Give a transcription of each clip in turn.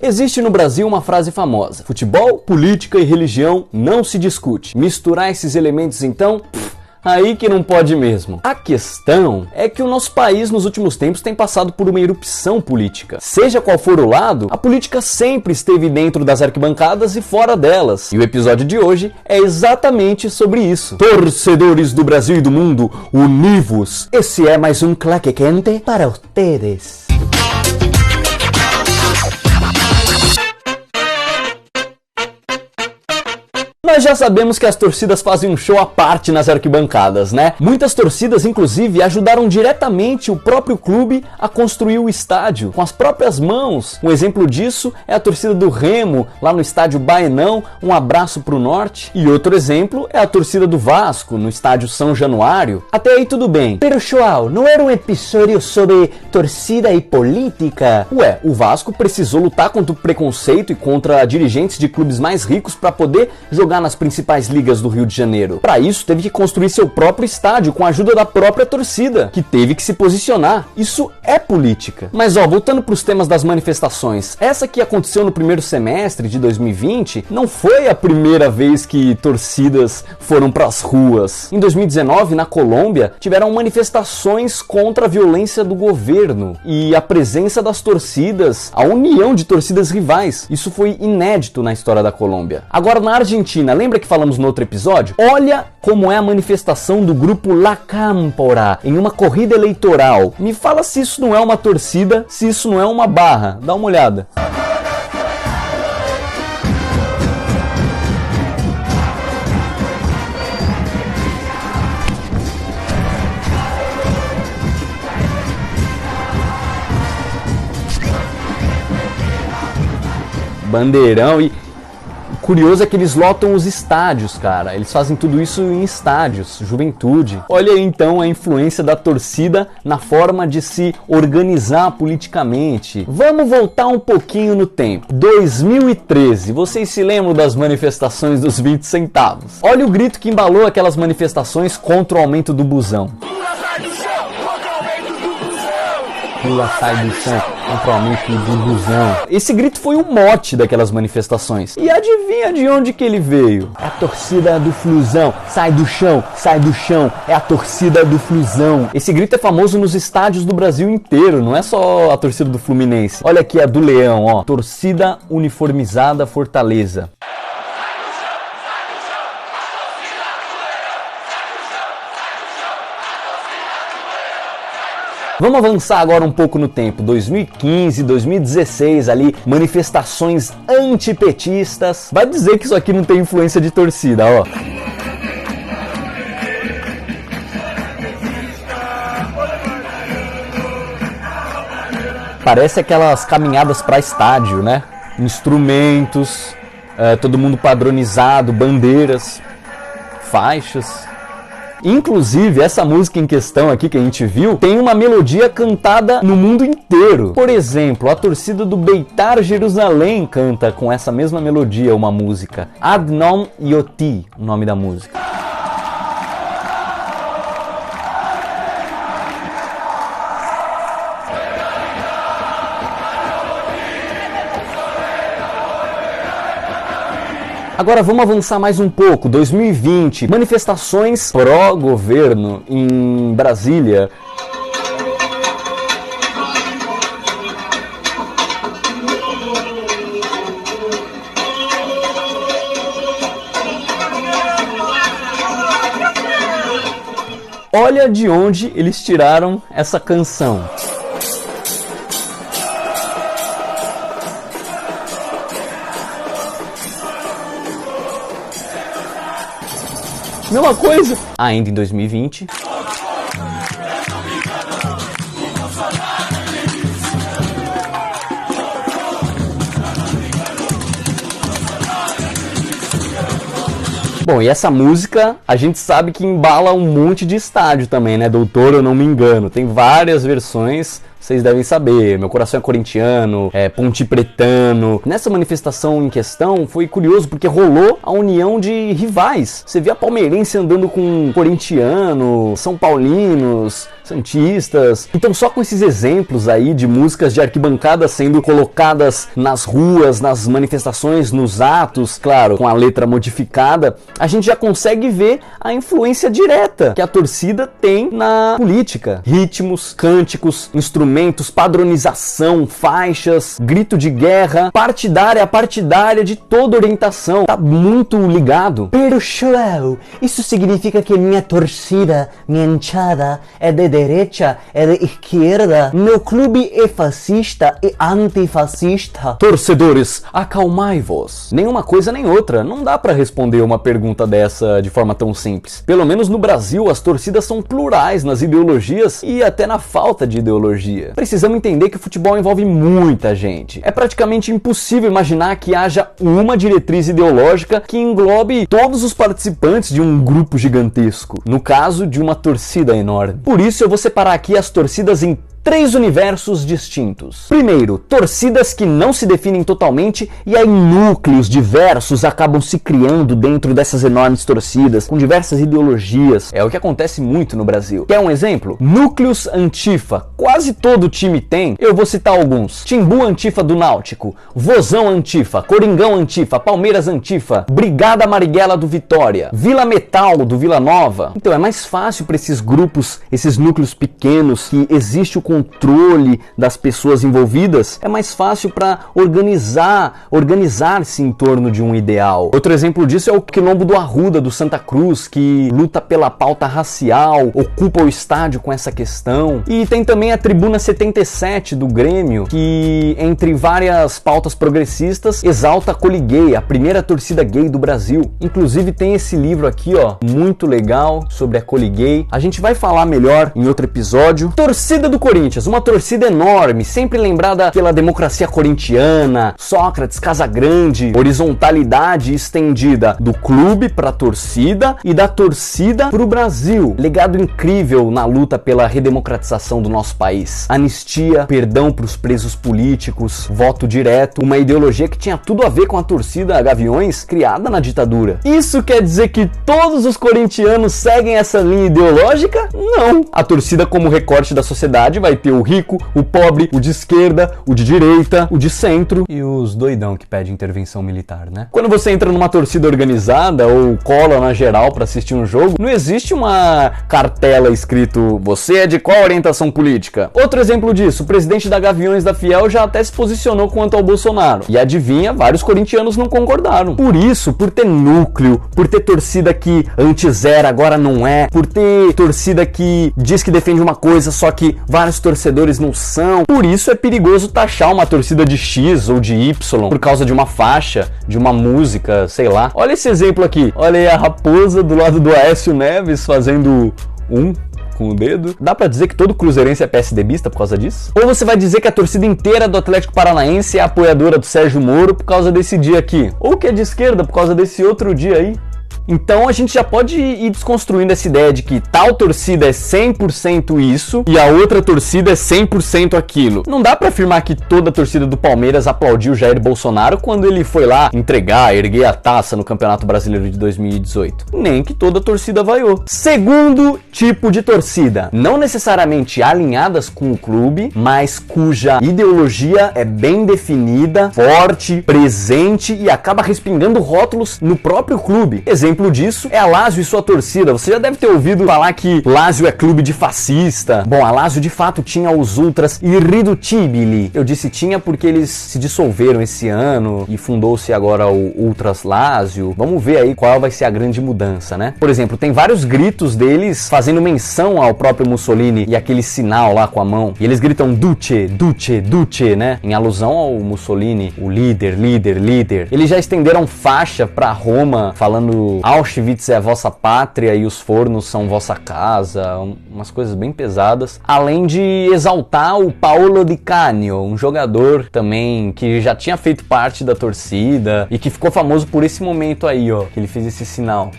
Existe no Brasil uma frase famosa: futebol, política e religião não se discute. Misturar esses elementos então, aí que não pode mesmo. A questão é que o nosso país nos últimos tempos tem passado por uma erupção política. Seja qual for o lado, a política sempre esteve dentro das arquibancadas e fora delas. E o episódio de hoje é exatamente sobre isso. Torcedores do Brasil e do mundo, univos! Esse é mais um Claque Quente para ustedes. Nós já sabemos que as torcidas fazem um show à parte nas arquibancadas, né? Muitas torcidas, inclusive, ajudaram diretamente o próprio clube a construir o estádio, com as próprias mãos. Um exemplo disso é a torcida do Remo, lá no estádio Baenão, um abraço pro norte. E outro exemplo é a torcida do Vasco, no estádio São Januário. Até aí tudo bem. Pero, João, não era um episódio sobre torcida e política? Ué, o Vasco precisou lutar contra o preconceito e contra dirigentes de clubes mais ricos para poder jogar nas principais ligas do Rio de Janeiro. Para isso, teve que construir seu próprio estádio com a ajuda da própria torcida, que teve que se posicionar. Isso é política. Mas voltando para os temas das manifestações, essa que aconteceu no primeiro semestre de 2020 não foi a primeira vez que torcidas foram para as ruas. Em 2019, na Colômbia, tiveram manifestações contra a violência do governo e a presença das torcidas, a união de torcidas rivais. Isso foi inédito na história da Colômbia. Agora, na Argentina, lembra que falamos no outro episódio? Olha como é a manifestação do grupo La Cámpora em uma corrida eleitoral. Me fala se isso não é uma torcida, se isso não é uma barra. Dá uma olhada. Bandeirão e... curioso é que eles lotam os estádios, cara. Eles fazem tudo isso em estádios, juventude. Olha aí então a influência da torcida na forma de se organizar politicamente. Vamos voltar um pouquinho no tempo. 2013, vocês se lembram das manifestações dos 20 centavos? Olha o grito que embalou aquelas manifestações contra o aumento do busão. Pula, sai do chão, contra o aumento do busão. Esse grito foi o mote daquelas manifestações. E adivinha de onde que ele veio? É a torcida do Flusão. Sai do chão, é a torcida do Flusão. Esse grito é famoso nos estádios do Brasil inteiro, não é só a torcida do Fluminense. Olha aqui a do Leão, ó. Torcida uniformizada Fortaleza. Vamos avançar agora um pouco no tempo, 2015, 2016 ali, manifestações antipetistas. Vai dizer que isso aqui não tem influência de torcida, ó. Parece aquelas caminhadas para estádio, né? Instrumentos, todo mundo padronizado, bandeiras, faixas. Inclusive, essa música em questão aqui que a gente viu tem uma melodia cantada no mundo inteiro. Por exemplo, a torcida do Beitar Jerusalém canta com essa mesma melodia uma música. Adnom Yoti, o nome da música. Agora vamos avançar mais um pouco, 2020, manifestações pró-governo em Brasília. Olha de onde eles tiraram essa canção. Mesma coisa. Ainda em 2020. Bom, e essa música a gente sabe que embala um monte de estádio também, né? Doutor, eu não me engano. Tem várias versões. vocês devem saber, meu coração é corintiano, é pontipretano. Nessa manifestação em questão foi curioso porque rolou a união de rivais. Você via palmeirense andando com corintiano, são paulinos, santistas. Então só com esses exemplos aí de músicas de arquibancada sendo colocadas nas ruas, nas manifestações, nos atos, claro, com a letra modificada, a gente já consegue ver a influência direta que a torcida tem na política. Ritmos, cânticos, instrumentos, padronização, faixas, grito de guerra, partidária de toda orientação. Tá muito ligado. Pero João, isso significa que minha torcida, minha hinchada, é de direita, é de esquerda? Meu clube é fascista e antifascista? Torcedores, acalmai-vos. Nenhuma coisa nem outra. Não dá pra responder uma pergunta dessa de forma tão simples. Pelo menos no Brasil, as torcidas são plurais nas ideologias e até na falta de ideologia. Precisamos entender que o futebol envolve muita gente. É praticamente impossível imaginar que haja uma diretriz ideológica que englobe todos os participantes de um grupo gigantesco. No caso de uma torcida enorme. Por isso eu vou separar aqui as torcidas em 3 universos distintos. Primeiro, torcidas que não se definem totalmente e aí núcleos diversos acabam se criando dentro dessas enormes torcidas, com diversas ideologias. É o que acontece muito no Brasil. Quer um exemplo? Núcleos antifa. Quase todo time tem. Eu vou citar alguns. Timbu antifa do Náutico, Vozão antifa, Coringão antifa, Palmeiras antifa, Brigada Marighella do Vitória, Vila Metal do Vila Nova. Então é mais fácil para esses grupos, esses núcleos pequenos que existe o controle das pessoas envolvidas, é mais fácil para organizar-se em torno de um ideal. Outro exemplo disso é o Quilombo do Arruda, do Santa Cruz, que luta pela pauta racial, ocupa o estádio com essa questão. E tem também a Tribuna 77 do Grêmio, que entre várias pautas progressistas exalta a Coliguei, a primeira torcida gay do Brasil. Inclusive tem esse livro aqui, ó, muito legal, sobre a Coliguei. A gente vai falar melhor em outro episódio. Torcida do Corinthians, uma torcida enorme, sempre lembrada pela democracia corintiana, Sócrates, Casagrande, horizontalidade estendida do clube para a torcida e da torcida para o Brasil. Legado incrível na luta pela redemocratização do nosso país. Anistia, perdão para os presos políticos, voto direto, uma ideologia que tinha tudo a ver com a torcida Gaviões criada na ditadura. Isso quer dizer que todos os corintianos seguem essa linha ideológica? Não. A torcida como recorte da sociedade vai ter o rico, o pobre, o de esquerda, o de direita, o de centro e os doidão que pedem intervenção militar, né? Quando você entra numa torcida organizada ou cola na geral pra assistir um jogo, não existe uma cartela escrito "você é de qual orientação política?". Outro exemplo disso, o presidente da Gaviões da Fiel já até se posicionou quanto ao Bolsonaro. E adivinha, vários corintianos não concordaram. Por isso, por ter núcleo, por ter torcida que antes era, agora não é, por ter torcida que diz que defende uma coisa, só que vários torcedores não são. Por isso é perigoso taxar uma torcida de X ou de Y por causa de uma faixa, de uma música, sei lá. Olha esse exemplo aqui. Olha aí a raposa do lado do Aécio Neves fazendo com o dedo. Dá pra dizer que todo cruzeirense é PSDBista por causa disso? Ou você vai dizer que a torcida inteira do Atlético Paranaense é apoiadora do Sérgio Moro por causa desse dia aqui? Ou que é de esquerda por causa desse outro dia aí? Então a gente já pode ir desconstruindo essa ideia de que tal torcida é 100% isso e a outra torcida é 100% aquilo. Não dá pra afirmar que toda a torcida do Palmeiras aplaudiu Jair Bolsonaro quando ele foi lá erguer a taça no Campeonato Brasileiro de 2018. Nem que toda a torcida vaiou. Segundo tipo de torcida, não necessariamente alinhadas com o clube, mas cuja ideologia é bem definida, forte, presente e acaba respingando rótulos no próprio clube. Exemplo disso é a Lazio e sua torcida. Você já deve ter ouvido falar que Lazio é clube de fascista. Bom, a Lazio de fato tinha os ultras irridutíbili. Eu disse tinha porque eles se dissolveram esse ano e fundou-se agora o Ultras Lazio. Vamos ver aí qual vai ser a grande mudança, né? Por exemplo, tem vários gritos deles fazendo menção ao próprio Mussolini e aquele sinal lá com a mão. E eles gritam Duce, Duce, Duce, né? Em alusão ao Mussolini, o líder, líder, líder. Eles já estenderam faixa pra Roma falando Auschwitz é a vossa pátria e os fornos são vossa casa, umas coisas bem pesadas. Além de exaltar o Paolo Di Canio, um jogador também que já tinha feito parte da torcida e que ficou famoso por esse momento aí, ó, que ele fez esse sinal.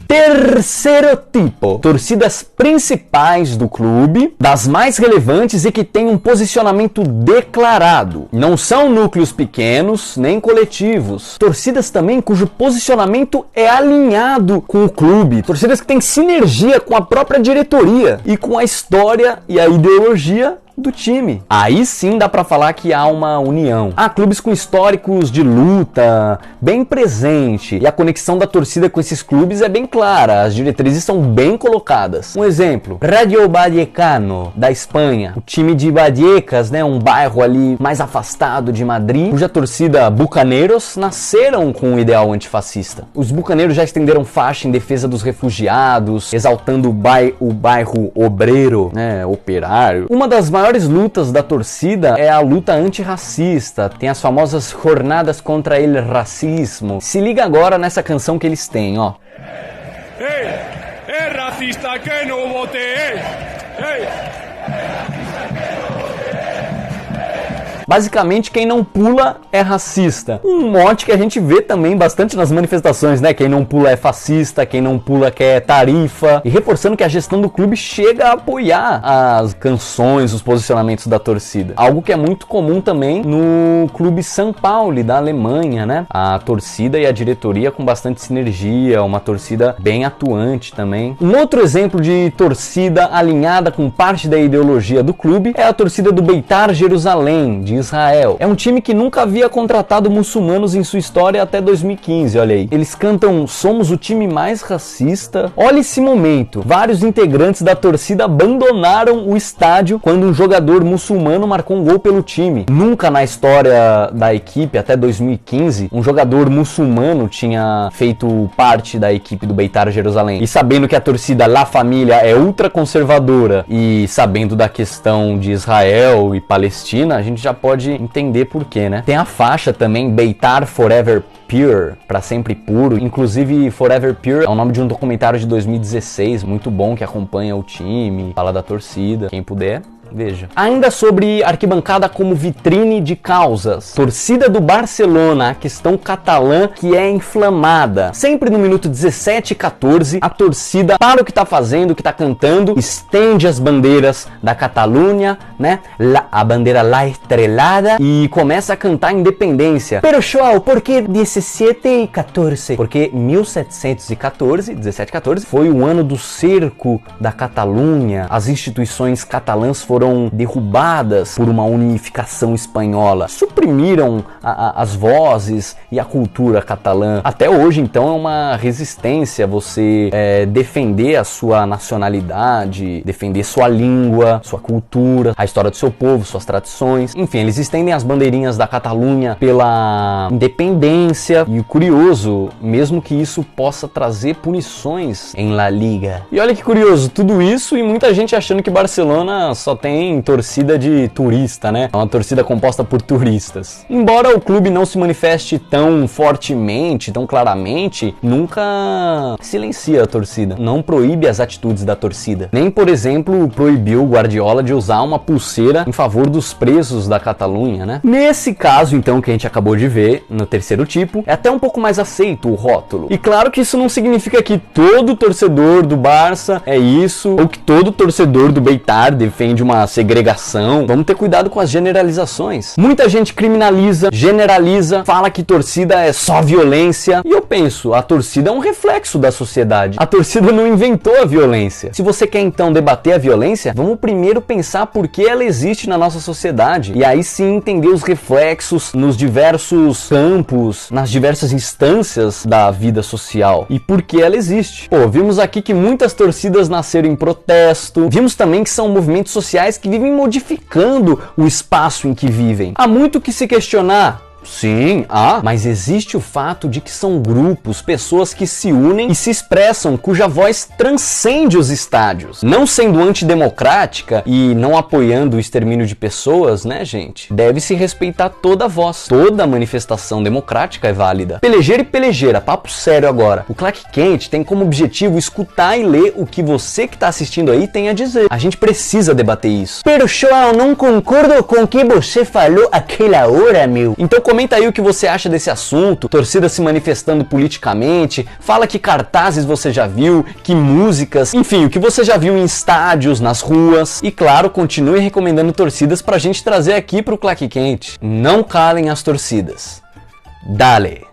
Terceiro tipo, torcidas principais do clube, das mais relevantes e que têm um posicionamento declarado. Não são núcleos pequenos, nem coletivos. Torcidas também cujo posicionamento é alinhado com o clube. Torcidas que têm sinergia com a própria diretoria e com a história e a ideologia do time. Aí sim dá pra falar que há uma união. Há clubes com históricos de luta bem presente e a conexão da torcida com esses clubes é bem clara, as diretrizes são bem colocadas. Um exemplo, Rayo Vallecano, da Espanha. O time de Vallecas, né, um bairro ali mais afastado de Madrid, cuja torcida Bucaneiros nasceram com um ideal antifascista. Os bucaneiros já estenderam faixa em defesa dos refugiados, exaltando o bairro obreiro, né, operário. Uma das maiores lutas da torcida é a luta antirracista, tem as famosas jornadas contra el racismo. Se liga agora nessa canção que eles têm, ó. Ei, é racista que não vote, ei. Basicamente, quem não pula é racista. Um mote que a gente vê também bastante nas manifestações, né? Quem não pula é fascista, quem não pula quer tarifa. E reforçando que a gestão do clube chega a apoiar as canções, os posicionamentos da torcida. Algo que é muito comum também no clube São Paulo, da Alemanha, né? A torcida e a diretoria com bastante sinergia, uma torcida bem atuante também. Um outro exemplo de torcida alinhada com parte da ideologia do clube é a torcida do Beitar Jerusalém, de Israel. É um time que nunca havia contratado muçulmanos em sua história até 2015, olha aí. Eles cantam "Somos o time mais racista". Olha esse momento. Vários integrantes da torcida abandonaram o estádio quando um jogador muçulmano marcou um gol pelo time. Nunca na história da equipe, até 2015, um jogador muçulmano tinha feito parte da equipe do Beitar Jerusalém. E sabendo que a torcida La Família é ultraconservadora e sabendo da questão de Israel e Palestina, a gente já pode entender por quê, né? Tem a faixa também, Beitar Forever Pure, para sempre puro. Inclusive, Forever Pure é o nome de um documentário de 2016, muito bom, que acompanha o time, fala da torcida, quem puder. Veja. Ainda sobre arquibancada como vitrine de causas. Torcida do Barcelona, a questão catalã que é inflamada. Sempre no minuto 17 e 14, a torcida para o que tá fazendo, o que tá cantando, estende as bandeiras da Catalunha, né? A bandeira La Estrelada e começa a cantar a independência. Pero João, por que 17 e 14? Porque 1714, 17 e 14, foi o ano do cerco da Catalunha. As instituições catalãs foram derrubadas por uma unificação espanhola, suprimiram as vozes e a cultura catalã. Até hoje, então, é uma resistência você defender a sua nacionalidade, defender sua língua, sua cultura, a história do seu povo, suas tradições. Enfim, eles estendem as bandeirinhas da Catalunha pela independência. E o curioso, mesmo que isso possa trazer punições em La Liga. E olha que curioso, tudo isso e muita gente achando que Barcelona só tem torcida de turista, né? É uma torcida composta por turistas. Embora o clube não se manifeste tão fortemente, tão claramente, nunca silencia a torcida. Não proíbe as atitudes da torcida. Nem, por exemplo, proibiu o Guardiola de usar uma pulseira em favor dos presos da Catalunha, né? Nesse caso, então, que a gente acabou de ver, no terceiro tipo, é até um pouco mais aceito o rótulo. E claro que isso não significa que todo torcedor do Barça é isso, ou que todo torcedor do Beitar defende uma segregação. Vamos ter cuidado com as generalizações. Muita gente criminaliza, generaliza, fala que torcida é só violência. E eu penso, a torcida é um reflexo da sociedade. A torcida não inventou a violência. Se você quer então debater a violência, vamos primeiro pensar por que ela existe na nossa sociedade. E aí sim entender os reflexos nos diversos campos, nas diversas instâncias da vida social. E por que ela existe. Pô, vimos aqui que muitas torcidas nasceram em protesto. Vimos também que são movimentos sociais que vivem modificando o espaço em que vivem. Há muito que se questionar. Sim, mas existe o fato de que são grupos, pessoas que se unem e se expressam, cuja voz transcende os estádios. Não sendo antidemocrática e não apoiando o extermínio de pessoas, né, gente? Deve-se respeitar toda a voz. Toda manifestação democrática é válida. Pelejeiro e pelejeira, papo sério agora. O Claque Quente tem como objetivo escutar e ler o que você que tá assistindo aí tem a dizer. A gente precisa debater isso. Pero, João, não concordo com o que você falou aquela hora, meu. Então comenta aí o que você acha desse assunto, torcida se manifestando politicamente, fala que cartazes você já viu, que músicas, enfim, o que você já viu em estádios, nas ruas. E claro, continue recomendando torcidas pra gente trazer aqui pro Claque Quente. Não calem as torcidas. Dale!